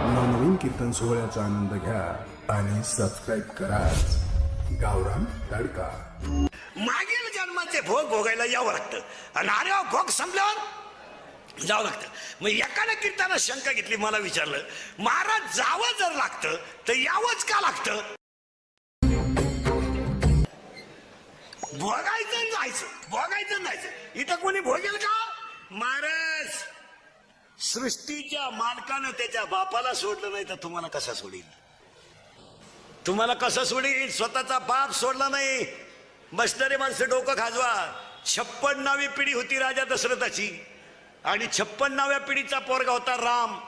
नवनवीन कीर्तन सोहळ्याचा आनंद घ्या आणि सबस्क्राईब करा गावरान तडका. मागील जन्माचे भोग भोगायला यावं लागतं आणि अरे भोग संपल्यावर जावं लागतं. मग एकाने कीर्तनात शंका घेतली, मला विचारलं महाराज जावं जर लागतं तर यावंच का लागतं? भोगायचं जायचं, भोगायचं जायचं. इथं कोणी भोगेल का? महाराज सृष्टीच्या मालकानं त्याच्या बापाला सोडलं नाही तर तुम्हाला कसा सोडील? तुम्हाला कसं सोडील? स्वतःचा बाप सोडला नाही. बसणारे माणसं डोकं खाजवा. 56वी पिढी होती राजा दशरथाची आणि 56व्या पिढीचा पोरगा होता राम.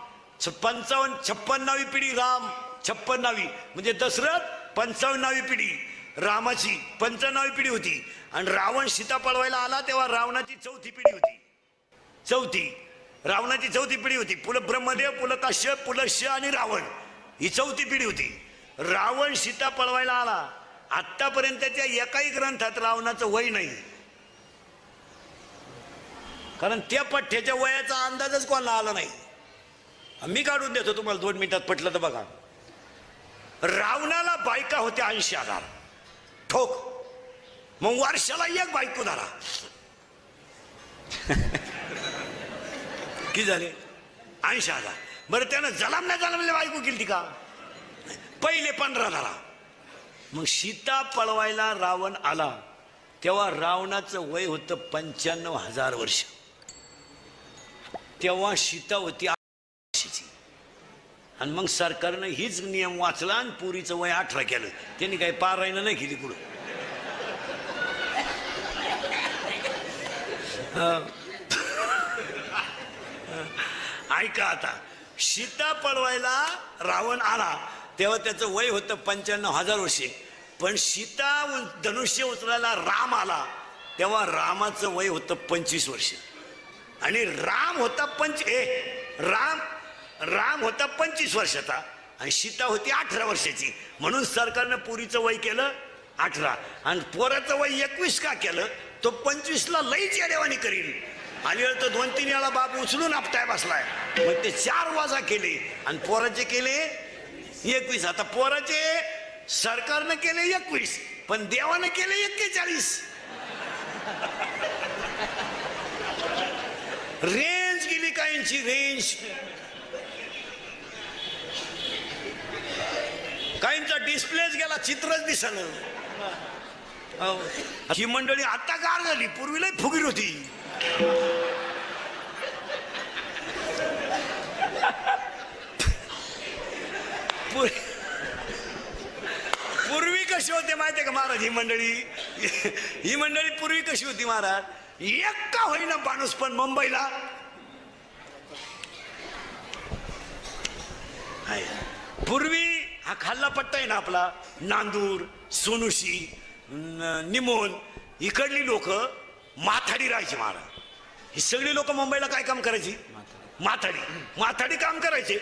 56वी पिढी राम, 56वी म्हणजे दशरथ 55वी पिढी रामाची 55वी पिढी होती. आणि रावण सीता पळवायला आला तेव्हा रावणाची 4थी पिढी होती. रावणाची 4थी पिढी होती. पुलं ब्रह्मदेव, पुलं काश्यप, पुलं श आणि रावण, ही 4थी पिढी होती. रावण सीता पळवायला आला. आतापर्यंतच्या एकाही ग्रंथात रावणाचं वय नाही, कारण त्या पठ्ठ्याच्या वयाचा अंदाजच कोणाला आला नाही. मी काढून देतो तुम्हाला 2 मिनिटात, पटलं तर बघा. रावणाला बायका होत्या 80,000 ठोक. मग वर्षाला एक बायको धरा, किती झाले? 80,000. बरं त्यानं जलमल्या बायको केली का? पहिले 15 धरा. मग सीता पळवायला रावण आला तेव्हा रावणाचं वय होतं 95,000 वर्ष. तेव्हा सीता होती 80ची. आणि मग सरकारनं हीच नियम वाचला आणि पुरीचं वय 18 केलं. त्यांनी काही पारायण नाही केली कुठं. ऐका आता, सीता पळवायला रावण आला तेव्हा त्याचं वय होतं 95,000 वर्षे. पण सीता धनुष्य उचलायला राम आला तेव्हा रामाचं वय होतं 25 वर्ष. आणि राम होता 25 वर्षाचा आणि सीता होती 18 वर्षाची. म्हणून सरकारनं पुरीचं वय केलं 18 आणि पोराचं वय 21 का केलं? तो 25ला लईच येडेवाणी करील. आणि तर 2-3 वेळा बाप उचलून आपटाय बसलाय. मग ते 4 वाजा केले आणि पोराचे केले 21. आता पोराचे सरकारनं केले 21 पण देवानं केले 41. रेंज गेली काहींची, रेंज. काहींचा डिस्प्लेच गेला, चित्रच दिसलं. ही मंडळी आता गार झाली, पूर्वी लय फुगीर होती. पूर्वी कशी होते माहितीये का महाराज? ही मंडळी पूर्वी कशी होती महाराज? एक का होईना माणूस पण मुंबईला पूर्वी हा खाल्ला पट्टा आहे ना आपला, नांदूर, सोनुशी, निमोन, इकडली लोक माथाडी राहायची महाराज. ही सगळी लोक मुंबईला काय काम करायची? माथाडी काम करायचे,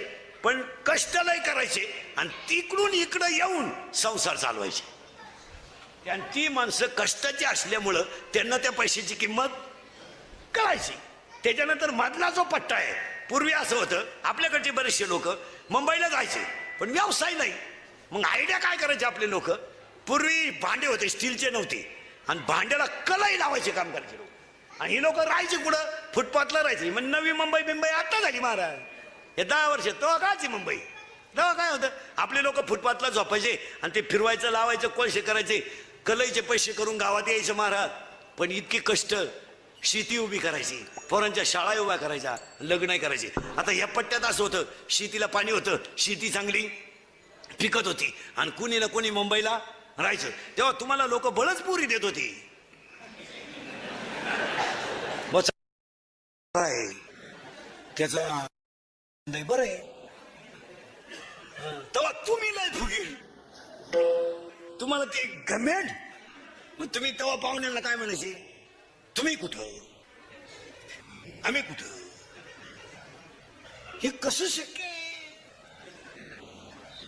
पण कष्टालाही करायचे आणि तिकडून इकडं येऊन संसार चालवायचे. आणि ती माणसं कष्टाची असल्यामुळं त्यांना त्या पैशाची किंमत कळायची. त्याच्यानंतर मधला जो पट्टा आहे, पूर्वी असं होतं आपल्याकडचे बरेचसे लोक मुंबईला जायचे पण व्यवसाय नाही. मग आयडिया काय करायचे आपले लोक? पूर्वी भांडे होते, स्टीलचे नव्हते, आणि भांड्याला कलाई लावायचे काम करायचे लोक. आणि ही लोक राहायचे कुठं? फुटपाथला राहायचे. मग नवी मुंबई आता झाली महाराज. हे 10 वर्ष तेव्हा कायची मुंबई? तेव्हा काय होतं? आपले लोक फुटपाथला झोपायचे आणि ते फिरवायचं, लावायचं, कोळसे करायचे, कलईचे पैसे करून गावात यायचे महाराज. पण इतके कष्ट, शेती उभी करायची, पोरांच्या शाळा उभ्या करायच्या, लग्न करायचे. आता या पट्ट्यात असं होतं, शेतीला पाणी होतं, शेती चांगली पिकत होती आणि कुणी ना कुणी मुंबईला राहायचं. तेव्हा तुम्हाला लोक बळच पुरी देत होती. त्याचा बरं आहे. तेव्हा तुम्ही लय फुगील, तुम्हाला ते गमेंट. मग तुम्ही तेव्हा पाहुण्याला काय म्हणायचे? तुम्ही कुठं, आम्ही कुठं? हे कसं शक्य आहे?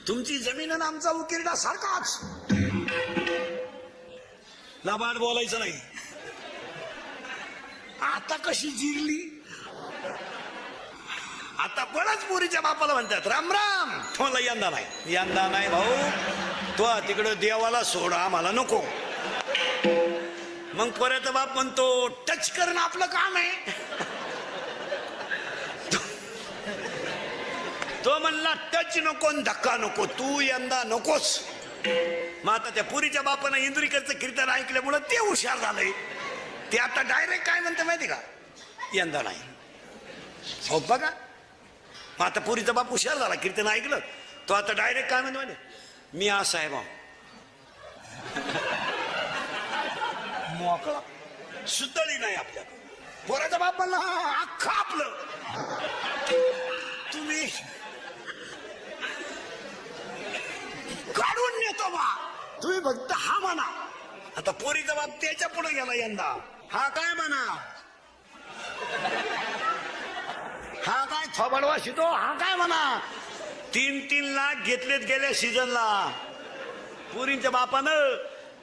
तुमची जमीन आणि आमचा उकिरडा सारखाच. लाबाड बोलायचं नाही. आता कशी जिरली आता बळच पोरीच्या बापाला म्हणतात राम राम. तो म्हणला यंदा नाही भाऊ, तो तिकडं देवाला सोड, आम्हाला नको. मग पोऱ्याचा बाप म्हणतो टच करणं आपलं काम आहे. तो म्हणला टच नको आणि धक्का नको, तू यंदा नकोस. मग आता त्या पुरीच्या बापानं इंदुरीकरचं कीर्तन ऐकल्यामुळं ते हुशार झालंय. ते आता डायरेक्ट काय म्हणते माहिती का, यंदा नाही. हो बघा, मग आता पुरीचा बाप हुशार झाला, कीर्तन ऐकलं, तो आता डायरेक्ट काय म्हणतो माहिती, मी असा आहे बा मोकळा, सुतळी नाही आपल्या. पोराचा बाप म्हणला अख्खा आपलं, तुम्ही काढून नेतो बा, तुम्ही फक्त हा म्हणा. आता पोरीचा बाप त्याच्या पुढे गेला यंदा, हा काय म्हणा, हा काय थोबडवा शितो, हा काय म्हणा. 3-3 लाख घेतलेत गेल्या सीझनला. पुरींच्या बापानं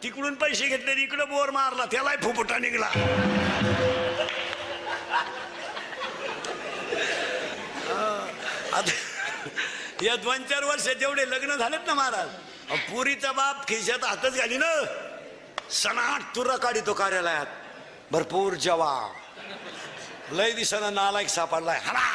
तिकडून पैसे घेतले, इकडं बोर मारला, त्यालाही फुफुटा निघला. आता या 2-4 वर्ष जेवढे लग्न झालेत ना महाराज, पुरीचा बाप खिशात हातच घाली ना, सनाट तुरा काढितो कार्यालयात. भरपूर जेवा, लय दिसाना नालायक सापडलाय हरा.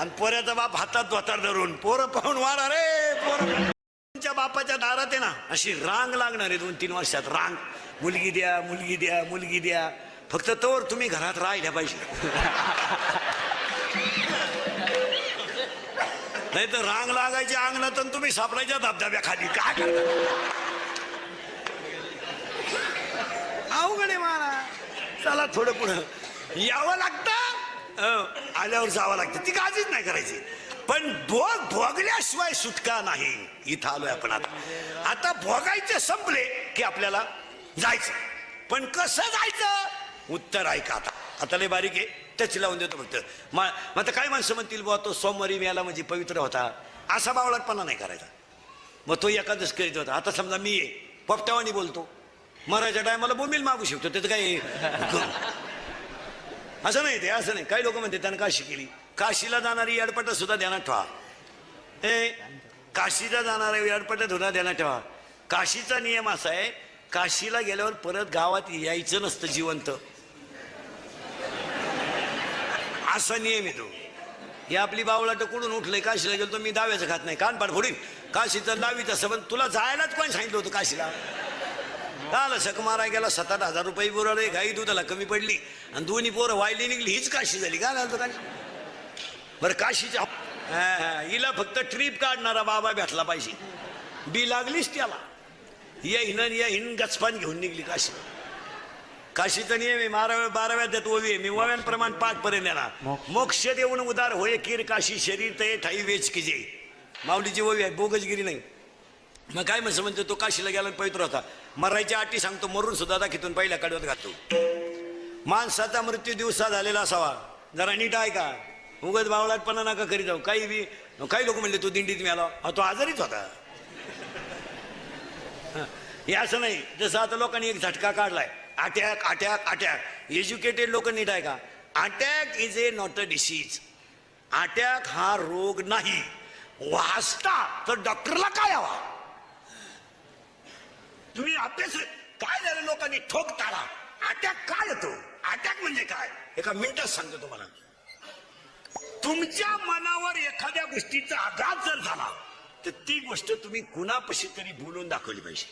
आणि पोऱ्याचा बाप हातात धोतर धरून पोरं पाहून वाढा रे पोरं. तुमच्या बापाच्या दारात आहे ना अशी रांग लागणार आहे 2-3 वर्षात, रांग. मुलगी द्या, मुलगी द्या, मुलगी द्या. फक्त तोवर तुम्ही घरात राहिल्या पाहिजे, नाही तर रांग लागायची अंगणात आणि तुम्ही सापडायच्या धबधब्याखाली. काय करता, अवघड आहे महाराज. चला थोडं पुढं यावं लागतं, आल्यावर जावं लागतं, ती काळजीच नाही करायची. पण भोगल्याशिवाय सुटका नाही. इथं आलोय आपण आता भोगायचे संपले की आपल्याला जायचं. पण कसं जायचं, उत्तर ऐका. आता लय बारीक आहे, टच लावून देतो फक्त. मग आता काय माणसं म्हणतील बुवा तो सोमवारी मिळाला म्हणजे पवित्र होता, असा बावळटपणा नाही करायचा. मग तो एकादश करीत होता. आता समजा मी पोपटावानी बोलतो, मरायच्या टायमाला बोंबील मागू शकतो, त्याचं काही असं नाही. ते असं नाही. काही लोक म्हणते त्यानं काशी केली. काशीला जाणारी अडपट सुद्धा ध्यानात ठेवा. काशीला जाणारा अडपट सुद्धा ध्यानात ठेवा. काशीचा नियम असा आहे, काशीला गेल्यावर परत गावात यायचं नसतं जिवंत, असा नियम येतो. ही आपली बावळाट कुठून उठलंय, काशीला गेलो मी दाव्याचं खात नाही, कानपाड फोडीन. काशीचं लावीत असं, पण तुला जायलाच कोण सांगितलं होतं काशीला. काल शक मारा गेला, 7-8 हजार रुपये बुराले, गाई दुधाला कमी पडली आणि दोन्ही पोरं वायली निघली, हीच काशी झाली. काय झालं काशी. बरं काशीच्या हिला फक्त ट्रिप काढणारा बाबा भेटला पाहिजे, बी लागलीच त्याला. या हिन गचपान घेऊन निघली काशी. काशीचा नियम आहे, 12व्या त्यात ओवी आहे, मी ओव्यांप्रमाण 5 पर्यंत येणार. मोक्ष देऊन उदार होय कीर काशी, शरीर ते ठाई वेच किजे. माऊलीची ओवी आहे, बोगसगिरी नाही. मग काय म्हणतो तो काशीला गेला पवित्र होता. मरायच्या अटी सांगतो, मरून सुद्धा दाखीतून पहिल्या कडव्यात घालतो. माणसाचा मृत्यू दिवसा झालेला असावा, जरा नीट आहे का, उगाच बावळाटपणा नका करी जाऊ. काही लोक म्हणले तो दिंडीत मिळाला, तो आजारीच होता. हे असं नाही. जसं आता लोकांनी एक झटका काढलाय, अटॅक अटॅक अटॅक. एज्युकेटेड लोक नीट आहे का, attack is a not a disease. Attack हा रोग नाही. वाचता तर डॉक्टरला काय हवा. तुम्ही अभ्यास काय झालं, लोकांनी ठोक टाळा. अटॅक काय येतो, अटॅक म्हणजे काय, एका मिनिटात सांगतो तुम्हाला. तुमच्या मनावर एखाद्या गोष्टीचा आघात जर झाला तर ती गोष्ट तुम्ही कुणापाशी तरी बोलून दाखवली पाहिजे,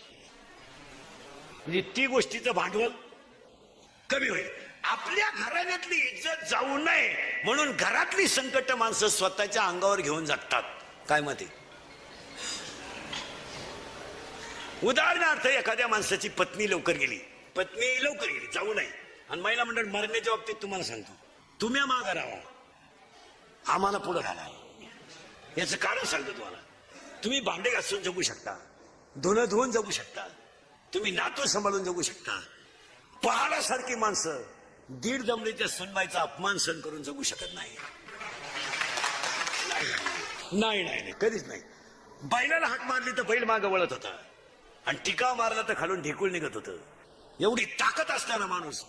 म्हणजे ती गोष्टीचं भांडवल कमी होईल. आपल्या घराण्यातली इज्जत जाऊ नये म्हणून घरातली संकट माणसं स्वतःच्या अंगावर घेऊन जगतात. काय मत आहे. उदाहरणार्थ एखाद्या माणसाची पत्नी लवकर गेली, जाऊ नये. आणि महिला मंडळ मरण्याच्या बाबतीत तुम्हाला सांगतो, तुम्ही मागं राहा, आम्हाला पुढे घाला. याचं कारण सांगतो तुम्हाला. तुम्ही भांडे घासून जगू शकता, धुणं धुवून जगू शकता, तुम्ही नातू सांभाळून जगू शकता. पहाडासारखी माणसं 1.5 दमडीच्या सुनबाईचा अपमान सहन करून जगू शकत नाही. नाही, कधीच नाही. बैलाला हाक मारली तर बैल मागं वळत होता, आणि टिकाव मारला तर खालून ढेकूळ निघत होतं. एवढी ताकद असणारा माणूस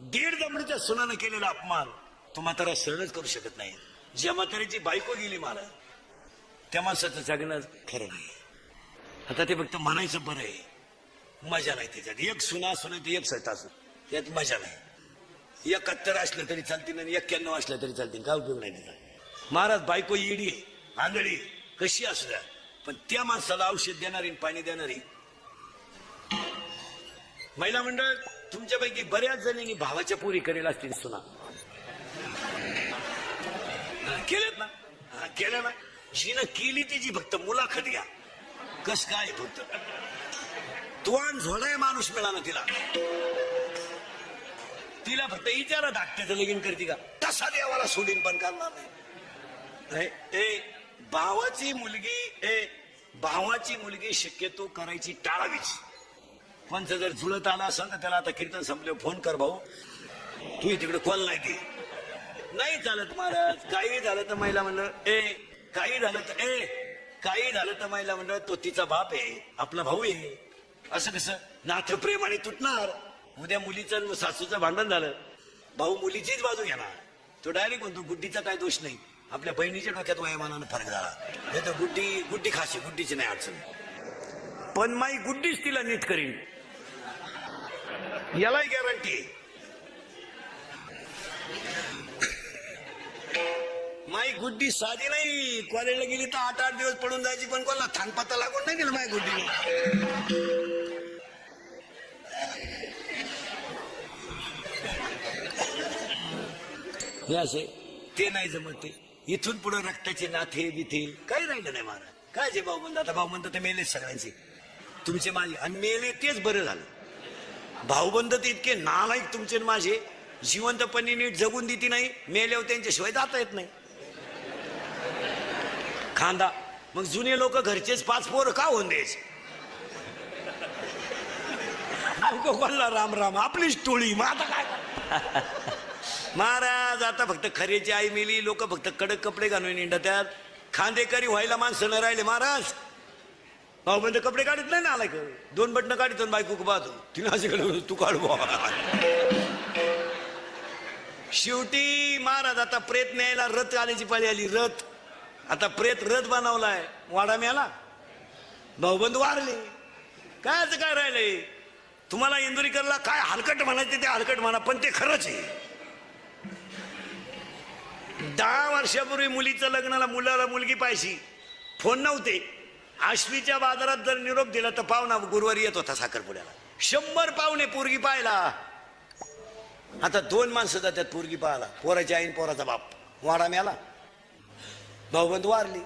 1.5 दमडीच्या सुनानं केलेला अपमान तो म्हातारा सहनच करू शकत नाही. ज्या म्हातारीची बायको गेली महाराज त्या माणसाचं जगणं खरं नाही. आता ते फक्त म्हणायचं बरं आहे, मजा नाही त्याच्यात. एक सुना ते एक सट असं त्यात मजा नाही. 71 असलं तरी चालतील आणि 91 असलं तरी चालतील, काय उपयोग नाही त्याचा. महाराज बायको इडी आंधळी कशी असू द्या, पण त्या माणसाला औषध देणारी पाणी देणारी महिला मंडळ तुमच्यापैकी बऱ्याच जणींनी भावाच्या पोरी करेल असतील सुना. केल्यात ना, केल्या ना. जिनं केली त्याची फक्त मुलाखत घ्या, कस काय फक्त तुवान झोडाय माणूस मिळाला तिला फक्त विचारा धाकट्याचं लगीन करते का, तसा देवाला सोडीन पण करणार नाही. भावाची मुलगी शक्यतो करायची टाळावीच. पण जर जुळत आला असेल तर त्याला आता कीर्तन संपले फोन कर, भाऊ तू तिकडे कॉल नाही दे. नाही चालत महाराज. काही झालं तर महिला म्हणलं काही झालं तर महिला म्हणलं तो तिचा बाप आहे, आपला भाऊ आहे. असं कसं नाथ प्रेमाने तुटणार. उद्या मुलीचं सासूचं भांडण झालं, भाऊ मुलीचीच बाजू घेणार. तो डायरेक्ट म्हणतो गुड्डीचा काय दोष नाही, आपल्या बहिणीच्या डोक्यात वयामानानं फरक झाला. नाही तर गुड्डी खाशी, गुड्डीची नाही अडचण, पण माई गुड्डीच तिला नीट करीन यालाही गॅरंटी. माई गुड्डी साधी नाही. कॉलेजला गेली तर 8-8 दिवस पडून जायची, पण कोणाला थानपाता लागून नाही गेलं माई गुड्डी. हे असे ते नाही जमत. ते इथून पुढे रक्ताचे नाथे बिथे काही राहिलं नाही महाराज. काय जे भाऊ म्हणतात, आता भाऊ म्हणतात ते मेलेच सगळ्यांचे तुमचे माझे, आणि मेले तेच बरं झालं. भाऊबंद तर इतके नालायक तुमचे माझे, जिवंतपणी नीट जगून देती नाही, मेल्यावर त्यांच्याशिवाय जाता येत नाही. खांदा मग जुने लोक घरचेच 5 पोरं का होऊन द्यायचे. कोणला राम राम आपलीच टोळी. मग आता काय महाराज, आता फक्त खरेची आई मिली, लोक फक्त कडक कपडे घालून निंडत्यात. खांदेकरी व्हायला माणसं न राहिले महाराज. भाऊबंद कपडे काढत नाही ना, आलाय 2 बटणं काढतो बायको पाहतो तिने असे तू काढू. शेवटी महाराज आता प्रेत न्यायला रथ आल्याची पाळी आली. रथ आता प्रेत रथ बनवलाय, वाडा मिळाला, भाऊबंद वारले. काय राहिलंय. तुम्हाला इंदुरीकरला काय हलकट म्हणायचे ते हलकट म्हणा, पण ते खरंच आहे. 10 वर्षापूर्वी मुलीचं लग्नाला मुलाला मुलगी पाहिजे, फोन नव्हते. आश्वीच्या बाजारात जर निरोप दिला तर पाहुणा गुरुवारी येत होता साखरपुड्याला. 100 पाहुणे पोरगी पाहायला. आता 2 माणसं जातात पोरगी पाहायला, पोराची आईन पोराचा बाप. वाडा मिळाला, भाऊबंद वारली.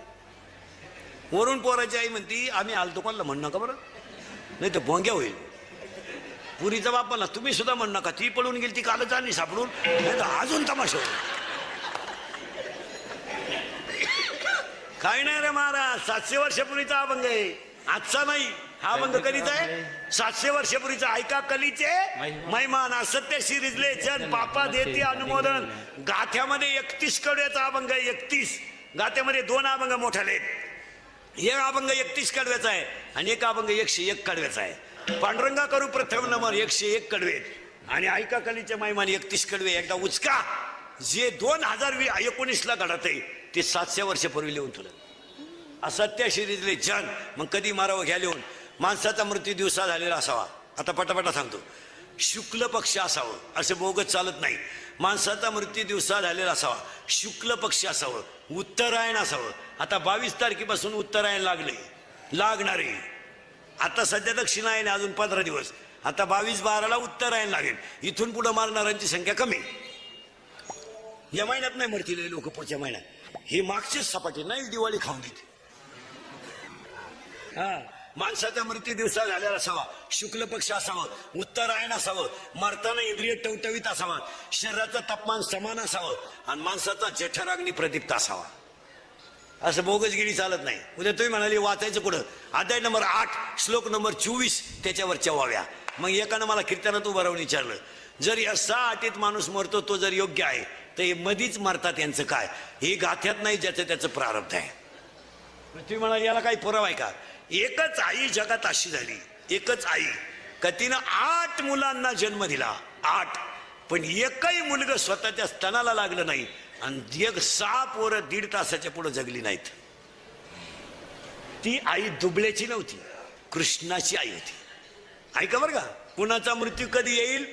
वरून पोराची आई म्हणती आम्ही आलतो, कोणाला म्हणू नका बरं, नाही तर भोंग्या होईल. पुरीचा बाप म्हणला तुम्ही सुद्धा म्हणू नका, ती पळून गेली, ती कालच आणि सापडून, नाही तर अजून तमाशा होईल. काय नाही रे महाराज, 700 वर्षापूर्वीचा अभंग आहे, आजचा नाही. हा अभंग कधीचा आहे? 700 वर्षापूर्वीचा. ऐका कलीचे महिमान, असत्य शिरिजले जन, पापा देते अनुमोदन. गाथ्यामध्ये 31 कडव्याचा अभंग आहे. 31 गाथ्यामध्ये 2 अभंग मोठाले. एक अभंग 31 कडव्याचा आहे आणि एक अभंग 101 कडव्याचा आहे. पांडुरंगा करू प्रथम नमन 101 कडवे आणि ऐका कलीचे महिमान 31 कडवे. एकदा उचका. जे 2019ला घडत आहे ते 700 वर्षापूर्वी लिहून तुला. असत्य शिरीजले जन, मग कधी मारावं घ्या लिहून. माणसाचा मृत्यू दिवसा झालेला असावा. आता पटापटा सांगतो. शुक्ल पक्ष असावं, असं बोगत चालत नाही. माणसाचा मृत्यू दिवसा झालेला असावा, शुक्ल पक्ष असावं, उत्तरायण असावं. आता 22 तारखेपासून उत्तरायण लागणारे. आता सध्या दक्षिणायन अजून 15 दिवस. आता 22-12ला उत्तरायण लागेल. इथून पुढे मारणाऱ्यांची संख्या कमी. या महिन्यात नाही मरतील लोक, पुढच्या महिन्यात. हे मागचीच सपाटी नाही, दिवाळी खाऊन देते. माणसाचा मृत्यू दिवसा झालेला असावा, शुक्ल पक्ष असावं, उत्तरायण असावं, मरताना इंद्रिय टवटवीत असावा, शरीराचं तापमान समान असावं आणि माणसाचा जेठराग्नी प्रदीप्त असावा. असं बोगसगिरी चालत नाही. उद्या तुम्ही म्हणाले वाचायचं कुठं? अध्याय नंबर 8 श्लोक नंबर 24 त्याच्यावरच्या वाव्या. मग एकानं मला कीर्तनात उभं राहून विचारलं, जर या 6 अटीत माणूस मरतो तो जर योग्य आहे तर हे मधीच मरतात यांचं काय? हे गाथ्यात नाही, ज्याचं त्याचं प्रारब्ध आहे. तुम्ही म्हणाले याला काही पुरावा आहे का? एकच आई जगात अशी झाली, एकच आई का तिनं 8 मुलांना जन्म दिला. 8, पण एकही मुलगा स्वतःच्या स्तनाला लागलं नाही आणि एक 6 पोरं 1.5 तासाच्या पुढे जगली नाहीत. ती आई दुबळ्याची नव्हती, कृष्णाची आई होती. ऐका बरं का, कुणाचा मृत्यू कधी येईल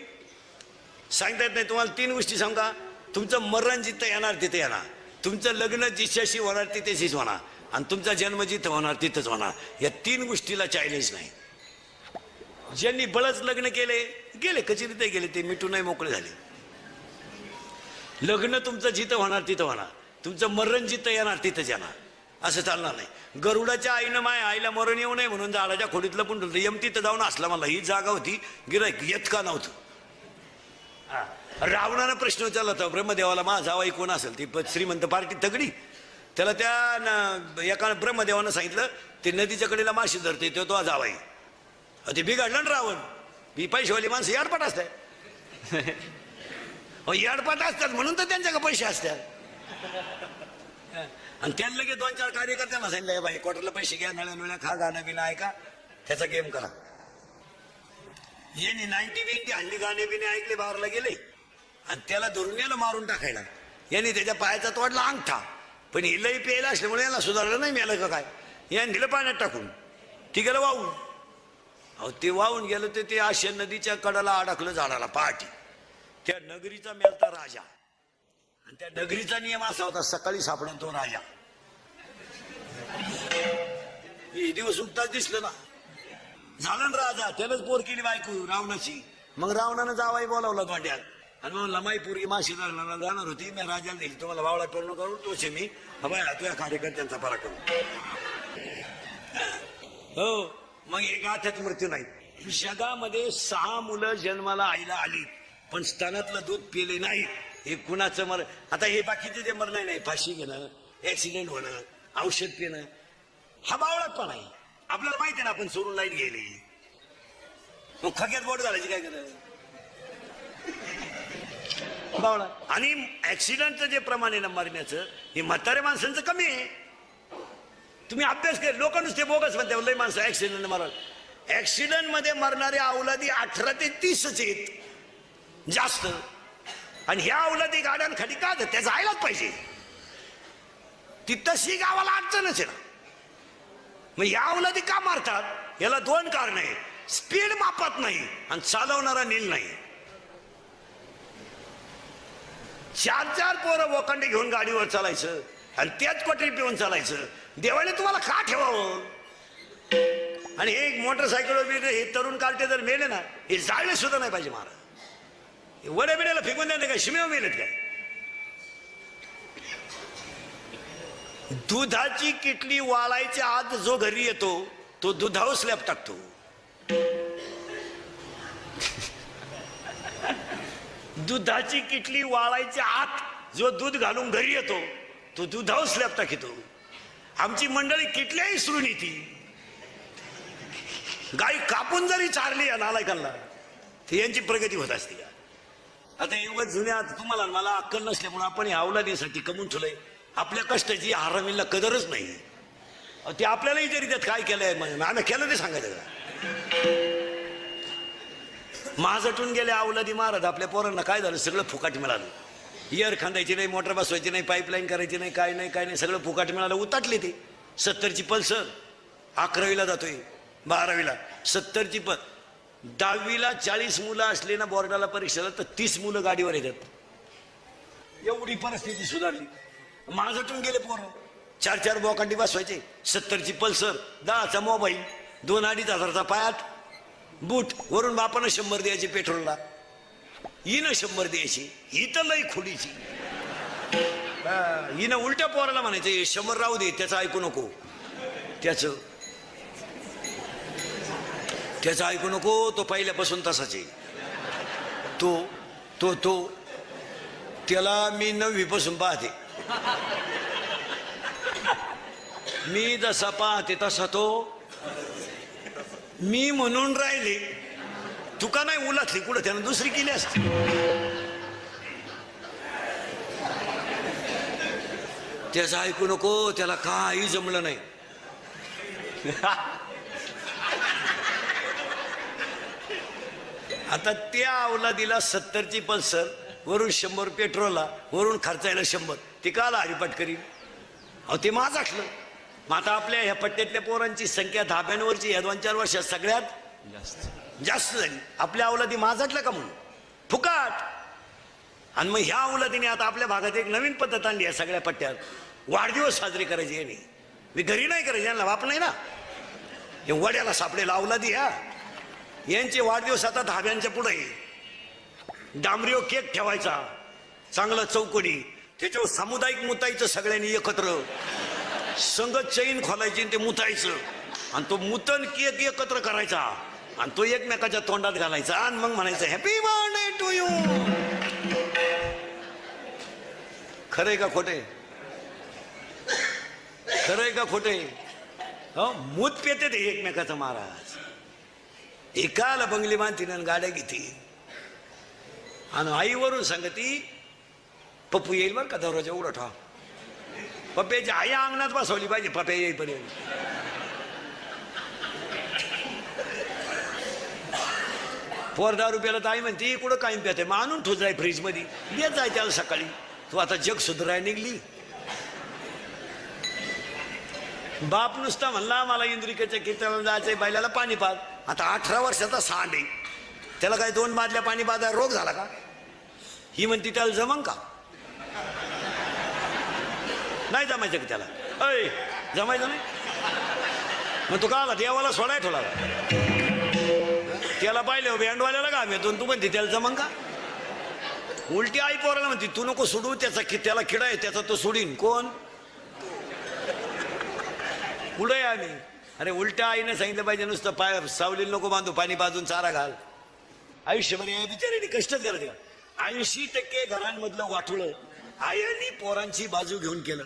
सांगता येत नाही. तुम्हाला 3 गोष्टी सांगा. तुमचं मरण जिथं येणार तिथे येणार, तुमचं लग्न जिच्याशी होणार तिथेशीच होणार, आणि तुमचा जन्म जिथं होणार तिथंच होणार. या 3 गोष्टीला चॅलेंज नाही. ज्यांनी बळच लग्न केले गेले, कचेरीत गेले, ते मिटून नाही मोकळे झाले. लग्न तुमचं जिथं होणार तिथं होणार, तुमचं मरण जिथं येणार तिथंच येणार, असं चालणार नाही. गरुडाच्या आईनं माझ्या आईला मरण येऊ नये म्हणून झाडाच्या खोडीतलं पण यम तिथं जाऊन असला मला ही जागा होती, गिराईक येत का नव्हतं. रावणानं प्रश्न विचारला होता ब्रह्मदेवाला, माझा जावाई कोण असेल. ती श्रीमंत पार्टी तगडी. त्याला त्या एका ब्रह्मदेवानं सांगितलं ते नदीच्या कडेला माशी धरते तो जावाई. ते बिघडलं ना रावण. ही पैसेवाली माणसं याडपाट असतात. याडपाट असतात म्हणून तर त्यांच्याकडे पैसे असतात. आणि त्यांना लगेच 2-4 कार्यकर्त्यांना सांगितलं, बाई क्वार्टरला पैसे घ्या, नळ्या नळ्या खा, गाणं बिणं ऐका, त्याचा गेम करा. यांनी 90-20 हल्ली गाणे बिणे ऐकले, बाहेरला गेले आणि त्याला धरून याला मारून टाकायला. यांनी त्याच्या पायाचा तोडला अंगठा, पण ही लई प्यायला असल्यामुळे याला सुधारलं नाही. मिळालं का काय, याने दिलं पाण्यात टाकून, ती गेलं वाहून. अहो ते वाहून गेलं तर ते आशा नदीच्या कडाला अडकलं झाडाला पहाटी. त्या नगरीचा मेलता राजा, आणि त्या नगरीचा नियम असा होता, सकाळी सापडून तो राजा. हे दिवस उगताच दिसलं ना, झाला ना राजा. त्यालाच पोर केली बायको रावणाची. मग रावणानं जावाई बोलावला गोंड्यात आणि मग लमाई पोरगी माशी लागणार जाणार होती. मी राजाला दिली, तुम्हाला वावळा पूर्ण करून तोचे मी हवाय तुझ्या कार्यकर्त्यांचा पराक्रम. हो, मग एक गाठ्यात मृत्यू नाही. जगामध्ये 6 मुलं जन्माला आईला आली पण स्तनातलं दूध पिले नाही. हे कुणाचं मर. आता हे बाकीचे जे मरण नाही, फाशी घेणं, ऍक्सिडेंट होणं, औषध पिणं, हा बावळापण आहे. आपल्याला माहिती आहे ना, आपण सोडून लाईट गेली मग खग्यात बोट घालायची काय गरज. बावळा. आणि ऍक्सिडेंटचं जे प्रमाण आहे ना मरण्याचं, हे म्हाताऱ्या माणसांचं कमी आहे. तुम्ही अभ्यास केला, लोक नुसते बोगस म्हणते लय माणसं ऍक्सिडेंट मरण. ऍक्सिडेंट मध्ये मरणारे अवलादी 18 ते 30 आहेत जास्त. आणि ह्या अवलादी गाड्यांखाली का त्याचं जायलाच पाहिजे. ती तशी गावाला अडचणच आहे ना. मग या अवलादी का मारतात, याला 2 कारण आहे. स्पीड मापत नाही आणि चालवणारा नील नाही. 4-4 पोरं वोकांडे घेऊन गाडीवर चालायचं आणि त्याच क्वाटरी पिऊन चालायचं. देवाने तुम्हाला का ठेवावं. आणि हे मोटरसायकल हे तरुण कार्टे जर मेले ना, हे जाळले सुद्धा नाही पाहिजे महाराज. वड्या बिड्याला फेकून द्या काय, शिमेव मेलेत काय. दुधाची किटली वाळायच्या आत जो घरी येतो तो दुधावर स्लॅब टाकतो. दुधाची किटली वाळायच्या आत जो दूध घालून घरी येतो तो दुधावर स्लॅब टाकतो. आमची मंडळी किटल्याही सुरून येते. गाय कापून जरी चारली या नालायकांना तर यांची प्रगती होत असते का. आता एवढं जुन्या, तुम्हाला मला अक्कल नसल्यामुळे आपण या अवलादीसाठी कमवून ठेवलंय. आपल्या कष्टाची हरामीला कदरच नाही. ते आपल्यालाही जरी त्यात काय केलंय आम्ही केलं ते सांगायचं का. माझटून गेले अवलादी महाराज. आपल्या पोरांना काय झालं, सगळं फुकाट मिळालं. इयर खांदायची नाही, मोटर बसवायची नाही, पाईपलाईन करायची नाही, काय नाही, सगळं फुकाट मिळालं. उताटले ते. 70ची पल्सर 11वीला जातोय, 12वीला 70ची 10वीला 40 मुलं असले ना बोर्डाला परीक्षेला तर 30 मुलं गाडीवर येतात. एवढी परिस्थिती सुधारली. माझटून गेले पोरं. 4-4 बोकांडी बसवायचे, 70ची पल्सर, 10चा मोबाईल, 2-2.5 हजारचा पायात बूट, वरून बापानं 100 द्यायचे पेट्रोलला, हिनं 100 द्यायची. ही तर लई खोडीची. हिनं उलट्या पोराला म्हणायचं 100 राहू दे, त्याचं ऐकू नको, त्याचं ऐकू नको. तो पहिल्यापासून तसाच आहे. तो त्याला मी 9वी पासून पाहते. मी जसा पाहते तसा तो. मी म्हणून राहिले, तुका नाही उलातली कुठं, त्यानं दुसरी केली असते. त्याचं ऐकू नको, त्याला काही जमलं नाही. आता त्या अवलादीला 70ची पल्सर वरून 100 पेट्रोलला, वरून खर्चायला 100. ते काला हरिपाठ करीन? अहो ते माझं आठलं. मग आता आपल्या ह्या पट्ट्यातल्या पोरांची संख्या धाब्यांवरची या 2-4 वर्षात सगळ्यात जास्त झाली. आपल्या अवलादी माझाटलं का म्हणून फुकाट. आणि मग ह्या अवलादीने आता आपल्या भागात एक नवीन पद्धत आणली आहे. सगळ्या पट्ट्यात वाढदिवस साजरे करायचे यांनी. मी घरी नाही करायचे, यांना बाप नाही ना. हे वड्याला सापडेला अवलादी ह्या यांचे वाढदिवस आता धाब्यांच्या पुढे डांबरीव केक ठेवायचा चांगला चौकोनी, त्याच्यावर सामुदायिक मुतायचं सगळ्यांनी एकत्र, संगत चैन खोलायची आणि ते मुतायचं, आणि तो मुतन केक एकत्र करायचा आणि तो एकमेकाच्या तोंडात घालायचा आणि मग म्हणायचं हॅपी बर्थडे टू यू. खरंय का खोटे? खरंय का खोटे? हो मूत पेते ते एकमेकाचं. महाराज एकाला बंगली बांधतील गाड्या घेतील आणि आईवरून सांगती पप्पू येईल बरं का दरवाजा उघडा ठेवा. पप्प्याची आई अंगणात बसवली पाहिजे पप्प्या येईपर्यंत. पोर 10 रुपयाला तर आई म्हणते कुठं कायम प्याते, मग आणून ठोचलाय फ्रीज मध्ये देत जाय त्याला सकाळी. तू आता जग सुधाराय निघली. बाप नुसता म्हणला मला इंद्रिकेच्या कीर्तनाला जायचंय, बैलाला पाणी पाज. आता 18 वर्षाचा सांड आहे, त्याला काय 2 बादल्या पाणी पाजा रोग झाला का? ही म्हणती त्याला जमन का? नाही जमायचं की त्याला. अय जमायचं नाही मग तू का आला देवाला सोडाय ठेवला? त्याला पाहिलं बँडवाल्याला का आम्ही तू म्हणते त्याला जमन का? उलटी आई पोराला म्हणते तू नको सोडू त्याला किडा आहे त्याचा तो सोडीन. कोण पुढे आम्ही? अरे उलट्या आईने सांगितलं पाहिजे नुसतं पाय सावलीला नको बांधू, पाणी पाजून चारा घाल. आयुष्यभर या बिचाराने कष्टच करायचे का? 80% घरांमधलं वाटोळं आयांनी पोरांची बाजू घेऊन केलं.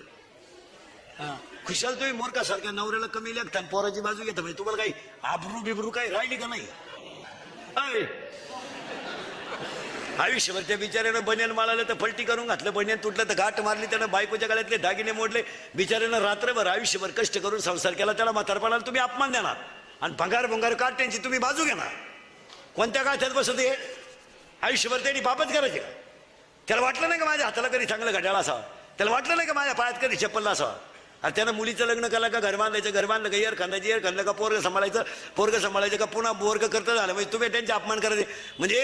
खुशाल तुम्ही मोरकासारख्या नवऱ्याला कमी लागतात पोराची बाजू घेता म्हणजे तुम्हाला काही आबरू बिबरू काही राहिली का नाही? आयुष्यभर त्या बिचाऱ्यानं बनियान माळालं तर पलटी करून घातलं, बनियान तुटलं तर घाट मारली, त्यानं बायकोच्या गळ्यातले दागिने मोडले. बिचाऱ्यानं रात्रभर आयुष्यभर कष्ट करून संसार केला, त्याला म्हातारपणाला तुम्ही अपमान देणार आणि भंगार काट्यांची तुम्ही बाजू घेणार. कोणत्या गाठ्यात बसत आहे? आयुष्यभर त्यांनी पापच करायचे का? त्याला वाटलं नाही का माझ्या हाताला कधी चांगलं घड्याळ असावं? त्याला वाटलं नाही का माझ्या पायात कधी चप्पल असावं? आणि त्यानं मुलीचं लग्न केलं का घर बांधायचं, घर बांधलं का एअर खांदायचं का पोरग सांभाळायचं का पुन्हा बोरग करतं झालं म्हणजे तुम्ही त्यांचे अपमान करायचे. म्हणजे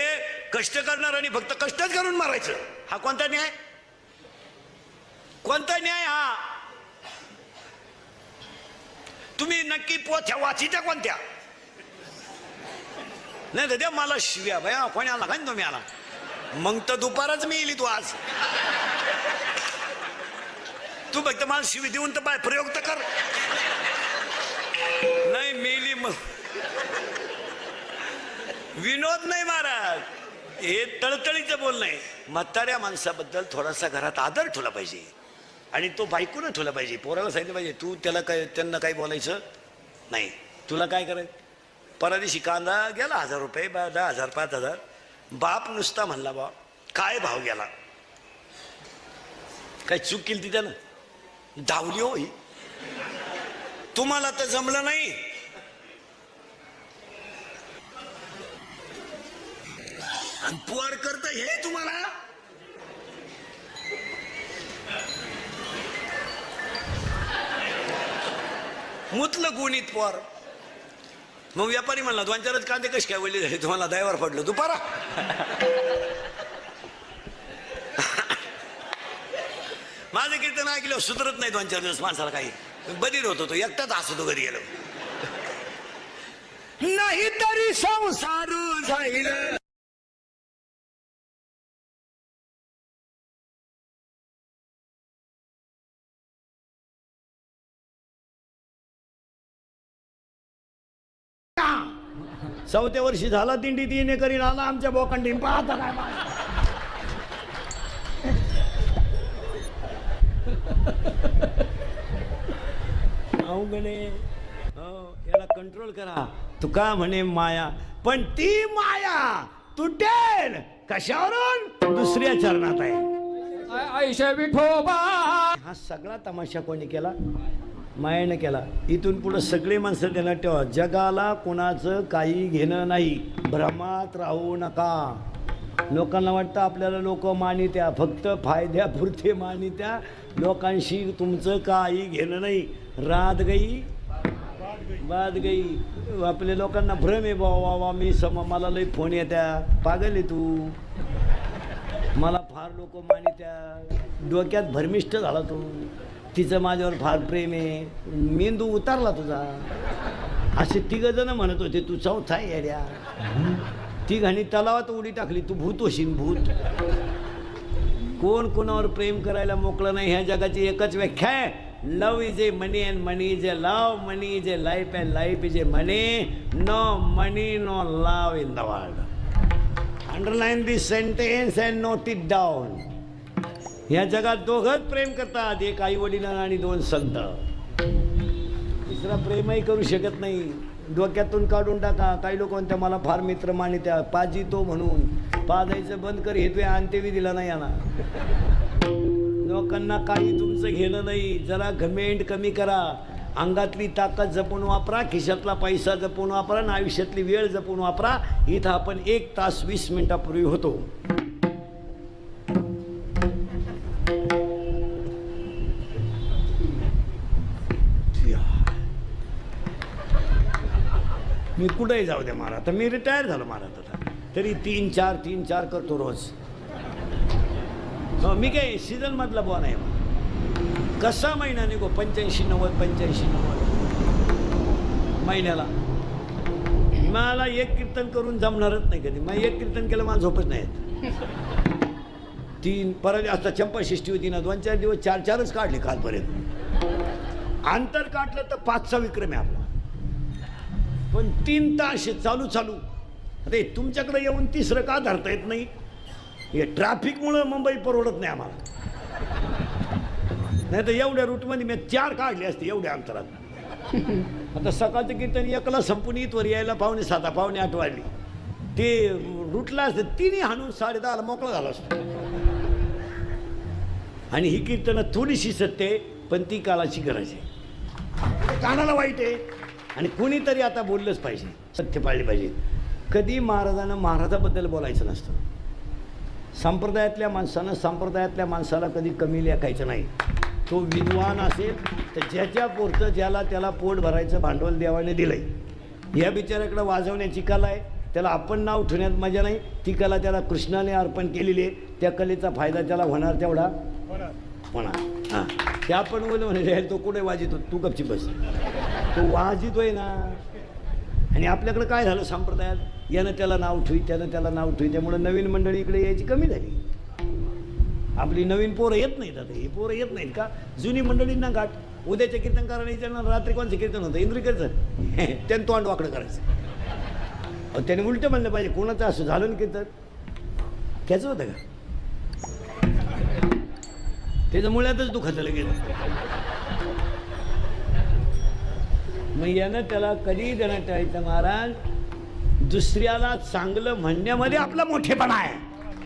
कष्ट करणार आणि फक्त कष्टच करून मारायचं, हा कोणता न्याय? कोणता न्याय हा? तुम्ही नक्की पोथ्या वाचीच्या कोणत्या? नाही तर द्या मला शिव्या भया कोणी आला का तुम्ही आला मग तर दुपारच मी येईल. तू आज तू फक्त मला शिवी देऊन तर पाय प्रयोग तर कर. नाही मेली मग विनोद नाही महाराज, हे तळतळीचं बोल नाही. म्हाताऱ्या माणसाबद्दल थोडासा घरात आदर ठेवला पाहिजे आणि तो बायकोनं ठेवला पाहिजे. पोराला सांगितलं पाहिजे तू त्याला काय त्यांना काही बोलायचं नाही. तुला काय करायचं? परदिवशी कांदा गेला 1000 रुपये, 10,000 5,000. बाप नुसता म्हणला बा काय भाव गेला, काय चूक केली ती त्यानं? धावली होई. तुम्हाला तर जमलं नाही. पोर करत हे तुम्हाला मुतलं गुणित पोर. मग व्यापारी म्हणला 2-4 कांदे कसे काय वळले झाले तुम्हाला दयावर पडलं दुपारा. माझं कीर्तन ऐकलं सुधरत नाही 2-4 दिवस माणसाला काही बधीर होतो, तो एकटाच हसतो घरी गेलो नाही तरी संसार जाईल. चौथ्या वर्षी झाला दिंडी तिने करीन आला आमच्या बोकांडी पाहता काय अवघणे. याला कंट्रोल करा. तू का म्हणे माया, पण ती माया तुटेल कशावरून? दुसऱ्या चरणात आहे. आयशा विठोबा. हा सगळा तमाशा कोणी केला? मायेने केला. इथून पुढे सगळे माणसं त्यांना ठेवा, जगाला कोणाचं काही घेणं नाही, भ्रमात राहू नका. लोकांना वाटतं आपल्याला लोक मानित्या, फक्त फायद्यापुरते मानित्या, लोकांशी तुमचं काही घेणं नाही. रात गई बाद गई. आपल्या लोकांना भ्रम आहे बाबा वा मी मला लई फोन येत्या. पागल आहे तू. मला फार लोक मानित्या. डोक्यात भरमिष्ट झाला तू. तिचं माझ्यावर फार प्रेम आहे. मेंदू उतारला तुझा. असे तिघजण म्हणत होते तू चौथा आहे येड्या. तिघांनी तलावात उडी टाकली. तू भूत होशील भूत. कोण कोणावर प्रेम करायला मोकळं नाही. ह्या जगाची एकच व्याख्या आहे. Love is a money and money is a love. Money is a life and life is a money. No money no love in the world. Underline this sentence and note it down. ह्या जगात दोघंच प्रेम करतात. एक आई वडील आणि दोन संत. तिसरा प्रेमही करू शकत नाही. डोक्यातून काढून टाका. काही लोक म्हणतात मला फार मित्र मानित्या. पाजी तो म्हणून पाजायचं बंद कर. हे तुझ्या अंत्यवी दिला नाही याला. लोकांना काही तुमचं घेणं नाही. जरा घमेंड कमी करा. अंगातली ताकद जपून वापरा. खिशातला पैसा जपून वापरा. आणि आयुष्यातली वेळ जपून वापरा. इथं आपण 1 तास 20 मिनिटापूर्वी होतो. मी कुठेही जाऊ द्या महाराज. तर मी रिटायर झालो महाराज. आता तरी 3-4 करतो रोज. मी काय सीझनमधला बुवा नाही. कसा महिना निघो 85-90 महिन्याला. मला एक कीर्तन करून जमणारच नाही कधी. मग एक कीर्तन केलं मला झोपच नाही येत. 3 परत आता चंपाषष्ठी होती ना. 2-4 दिवस 4-4च काढले कालपर्यंत. अंतर काढलं तर 5चा विक्रम आहे आपला. पण 3 तास चालू. अरे तुमच्याकडे येऊन तिसरं का धरता येत नाही? हे ट्रॅफिकमुळं मुंबई परवडत नाही आम्हाला. नाही तर एवढ्या रूटमध्ये मी 4 काढले असते एवढ्या अंतरात. आता सकाळचं कीर्तन 1ला संपून इथवर यायला 7:45 8 वाजली. ते रूटला असतं 3 हाणून 10:30ला मोकळा झाला असतो. आणि ही कीर्तनं थोडीशी सत्य आहे पण ती काळाची गरज आहे. कानाला वाईट आहे. आणि कुणीतरी आता बोललंच पाहिजे. सत्य पाळले पाहिजे. कधी महाराजांना महाराजाबद्दल बोलायचं नसतं. संप्रदायातल्या माणसाला कधी कमी लेखायचं नाही. तो विद्वान असेल तर ज्याच्या पुरतं ज्याला त्याला पोट भरायचं भांडवल देवाने दिलंय. या बिचाऱ्याकडं वाजवण्याची कला आहे. त्याला आपण नाव ठेवण्यात मजा नाही. ती कला त्याला कृष्णाने अर्पण केलेली आहे. त्या कलेचा फायदा त्याला होणार तेवढा होणार. हां ते आपण बोलू म्हणे तो कुठे वाजितो. तू गपची बस. तो वाजितोय ना. आणि आपल्याकडं काय झालं संप्रदायात. यानं त्याला नाव ठेवी त्यानं त्याला नाव ठेवी. त्यामुळं नवीन मंडळी इकडे यायची कमी झाली. आपली नवीन पोरं येत नाहीत. आता ही पोरं येत नाहीत का. जुनी मंडळींना गाठ. उद्याच्या कीर्तनकारांना विचारणार रात्री कोणचं कीर्तन होतं. इंद्रिकरचं. त्यानं तोंड वाकडं करायचं. त्याने उलटं म्हणलं पाहिजे. कोणाचं असं झालं ना कीर्तन त्याचं होतं का. त्याचं मुळ्यातच दुखाचं लगेच. मग यानं त्याला कधी देण्यात ठेवायचं महाराज. दुसऱ्याला चांगलं म्हणण्यामध्ये आपला मोठेपणा आहे.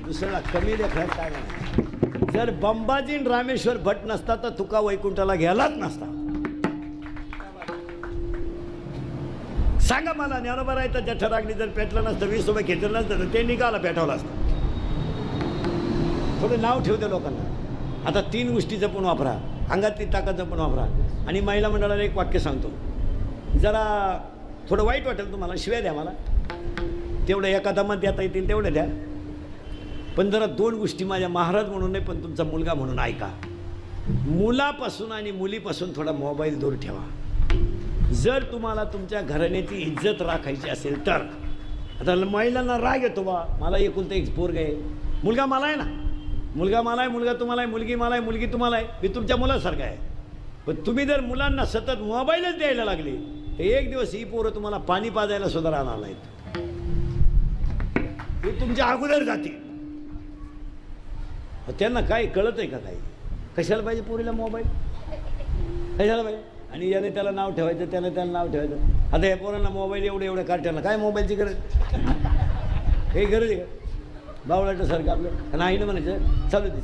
दुसऱ्याला कमी लेखण्यात काय नाही. जर बंबाजी रामेश्वर भट नसता तर तुका वैकुंठाला गेलाच नसता. सांगा मला. ज्ञानोबा राहायचं जठराग्नी जर पेटलं नसतं 20 रुपये घेतलं नसतं तर ते निघाला पेटवलं असतं. थोडं नाव ठेवते लोकांना. आता 3 गोष्टी जपून वापरा. अंगातली ताकद जपून वापरा. आणि महिला मंडळाला एक वाक्य सांगतो. जरा थोडं वाईट वाटेल तुम्हाला. शिव्या द्या मला. तेवढं एका दमात देता येतील तेवढं द्या. पण जरा 2 गोष्टी माझ्या महाराज म्हणून नाही पण तुमचा मुलगा म्हणून ऐका. मुलापासून आणि मुलीपासून थोडा मोबाईल दूर ठेवा. जर तुम्हाला तुमच्या घराण्याची इज्जत राखायची असेल तर. आता महिलांना राग येतो बा. मला एकुलता एक पोरगा आहे. मुलगा मला आहे ना. मुलगा मला आहे. मुलगा तुम्हाला आहे. मुलगी मला आहे. मुलगी तुम्हाला आहे. मी तुमच्या मुलासारखा आहे. पण तुम्ही जर मुलांना सतत मोबाईलच द्यायला लागले तर एक दिवस ही पोरं तुम्हाला पाणी पाजायला सुद्धा राहणार नाहीत. हे तुमच्या अगोदर जातील. त्यांना काय कळत आहे का काही. कशाला पाहिजे पोरीला मोबाईल. कशाला पाहिजे. आणि याने त्याला नाव ठेवायचं त्याने त्याला नाव ठेवायचं. आता या पोरांना मोबाईल एवढ्या कार्ट्याला काय मोबाईलची गरज. काही गरज आहे का. बावळाटासारखं आपलं नाही ना म्हणायचं. चालू दे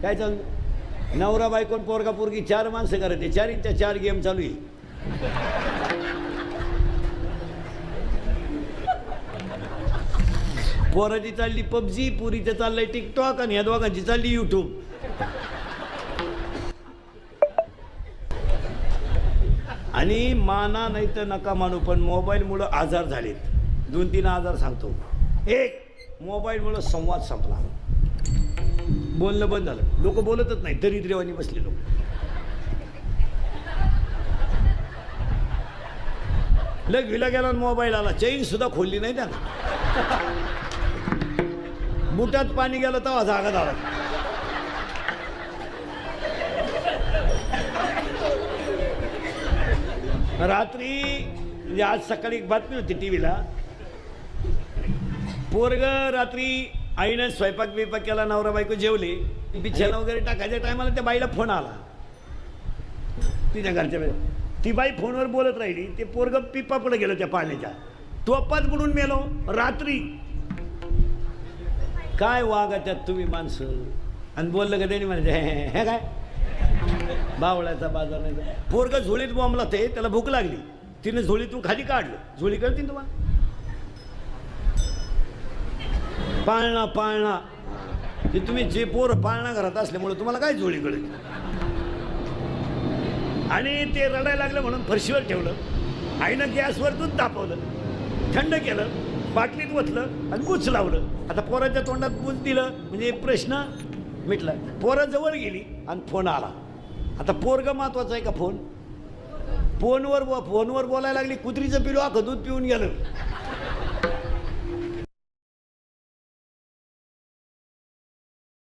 काय चालू दे. नवरा बायकोन पोरगा पोरगी 4 माणसं करते. 4च्या 4 गेम चालू आहे. पोराची चालली पबजी, पुरीचं चाललंय टिकटॉक आणि ह्या दोघांची चालली युट्यूब. आणि माना नाही तर नका मानू, पण मोबाईलमुळं आजार झालेत. 2-3 आजार सांगतो. एक, मोबाईलमुळं संवाद संपला, बोलणं बंद झालं, लोक बोलतच नाही, दरिद्रेवानी बसले लोक. विला गेला मोबाईल आला, चैन सुद्धा खोलली नाही त्यानं. बुटात पाणी गेलं तेव्हा जागा झाला. रात्री म्हणजे आज सकाळी एक बातमी होती टीव्हीला, पोरग रात्री आईनं स्वयंपाक बिपाक केला, नवरा बायको जेवले, बिछाना वगैरे टाकायच्या टायमाला त्या बाईला फोन आला तिच्या घरच्या वेळेस. ती बाई फोनवर बोलत राहिली, ते पोरग पिपा पुढे गेलं त्या पाण्याच्या, तोपात बुडून मेलो रात्री. काय वागा त्यात तुम्ही माणसं. आणि बोललं का त्यांनी म्हणायचं हे काय बावळ्याचा बाजार नाही. पोरग झोळीत बोंबला, ते त्याला भूक लागली, तिने झोळीतून खाली काढलं. झोळी कळतील तुम्हाला, पाळणा पाळणा, ते तुम्ही जे पोर पाळणा घरात असल्यामुळे तुम्हाला काय झोळी कळेल. आणि ते रडायला लागलं म्हणून फरशीवर ठेवलं. आईनं गॅसवर दूध तापवलं, थंड केलं, बाटलीत ओतलं आणि गुच्छ लावलं. आता पोराच्या तोंडात गुच्छ दिलं म्हणजे प्रश्न मिटला. पोरं जवळ गेली आणि फोन आला. आता पोरग महत्वाचं आहे का फोन? फोनवर बोलायला लागली, कुत्रीचं पिलो अख्खं दूध पिऊन गेलं.